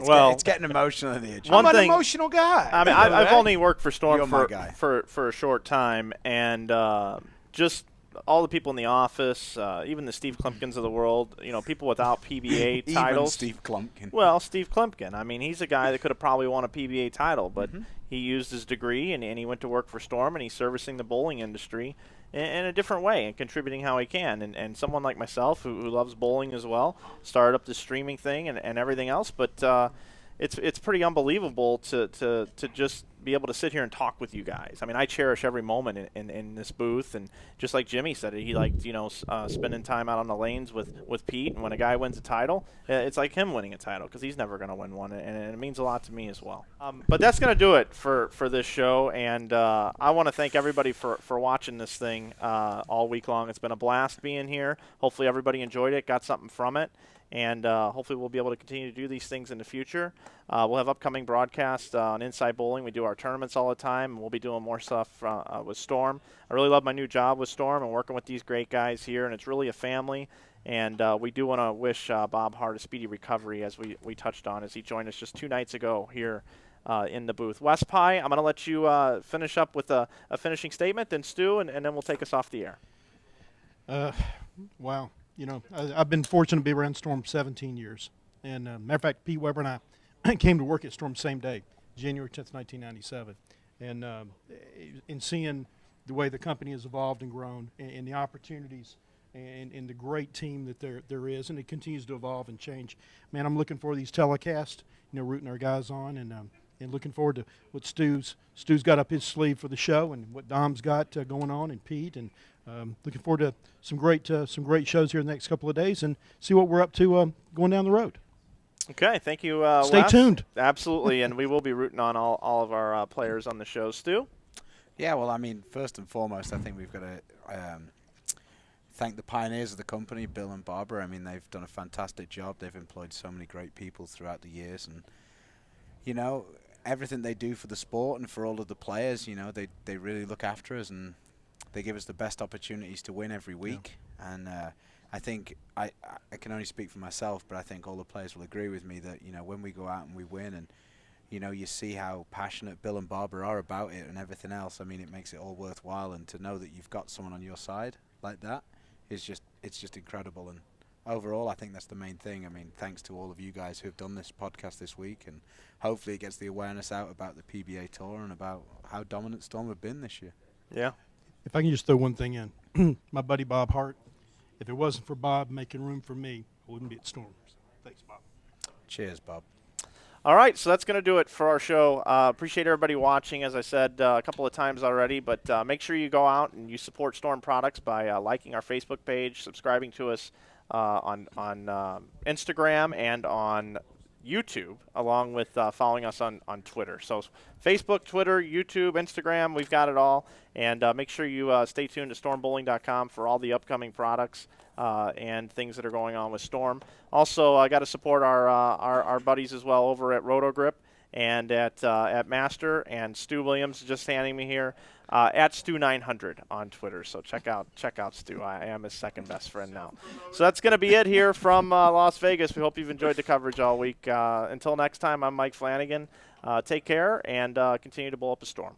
It's getting emotional in the agenda. I'm an emotional guy. I mean, I've only worked for Storm for a short time, and just all the people in the office, even the Steve Klumpkins of the world, you know, people without PBA titles. Even Steve Klumpkin. Well, Steve Klumpkin. I mean, he's a guy that could have probably won a PBA title, but he used his degree, and he went to work for Storm, and he's servicing the bowling industry in a different way and contributing how he can. And someone like myself who loves bowling as well, started up this streaming thing and everything else, but it's pretty unbelievable to just be able to sit here and talk with you guys. I mean, I cherish every moment in this booth, and just like Jimmy said, he liked, you know, spending time out on the lanes with Pete, and when a guy wins a title, it's like him winning a title, because he's never going to win one, and it means a lot to me as well. But that's going to do it for this show, and I want to thank everybody for watching this thing all week long. It's been a blast being here. Hopefully everybody enjoyed it, got something from it. And hopefully we'll be able to continue to do these things in the future. We'll have upcoming broadcasts on Inside Bowling. We do our tournaments all the time, and we'll be doing more stuff with Storm. I really love my new job with Storm and working with these great guys here, and it's really a family. And we do want to wish Bob Hart a speedy recovery, as we touched on, as he joined us just 2 nights ago here in the booth. Wes Pye, I'm going to let you finish up with a finishing statement, then Stu, and then we'll take us off the air. Wow. You know, I've been fortunate to be around Storm 17 years. And matter of fact, Pete Weber and I came to work at Storm same day, January 10th, 1997. And in seeing the way the company has evolved and grown, and the opportunities and the great team that there is, and it continues to evolve and change. Man, I'm looking for these telecasts, you know, rooting our guys on, and looking forward to what Stu's got up his sleeve for the show, and what Dom's got going on, and Pete, and looking forward to some great shows here in the next couple of days, and see what we're up to going down the road. Okay, thank you, Stay Wes. tuned. Absolutely, and we will be rooting on all of our players on the show. Stu? Yeah, well, I mean, first and foremost, I think we've got to thank the pioneers of the company, Bill and Barbara. I mean, they've done a fantastic job. They've employed so many great people throughout the years, and, you know, everything they do for the sport and for all of the players, you know, they really look after us, and they give us the best opportunities to win every week. Yeah. And I think I can only speak for myself, but I think all the players will agree with me that, you know, when we go out and we win, and, you know, you see how passionate Bill and Barbara are about it and everything else, I mean, it makes it all worthwhile. And to know that you've got someone on your side like that is just, it's just incredible. And overall, I think that's the main thing. I mean, thanks to all of you guys who have done this podcast this week, and hopefully it gets the awareness out about the PBA Tour and about how dominant Storm have been this year. Yeah. If I can just throw one thing in, my buddy Bob Hart, if it wasn't for Bob making room for me, I wouldn't be at Storm. So, thanks, Bob. Cheers, Bob. All right, so that's going to do it for our show. Appreciate everybody watching, as I said a couple of times already, but make sure you go out and you support Storm Products by liking our Facebook page, subscribing to us on Instagram and on YouTube, along with following us on Twitter. So Facebook, Twitter, YouTube, Instagram, we've got it all. And make sure you stay tuned to stormbowling.com for all the upcoming products and things that are going on with Storm. Also, I got to support our buddies as well over at Rotogrip and at Master, and Stu Williams just handing me here at Stu900 on Twitter. So check out Stu. I am his second best friend now. So that's going to be it here from Las Vegas. We hope you've enjoyed the coverage all week. Until next time, I'm Mike Flanagan. Take care and continue to bowl up a storm.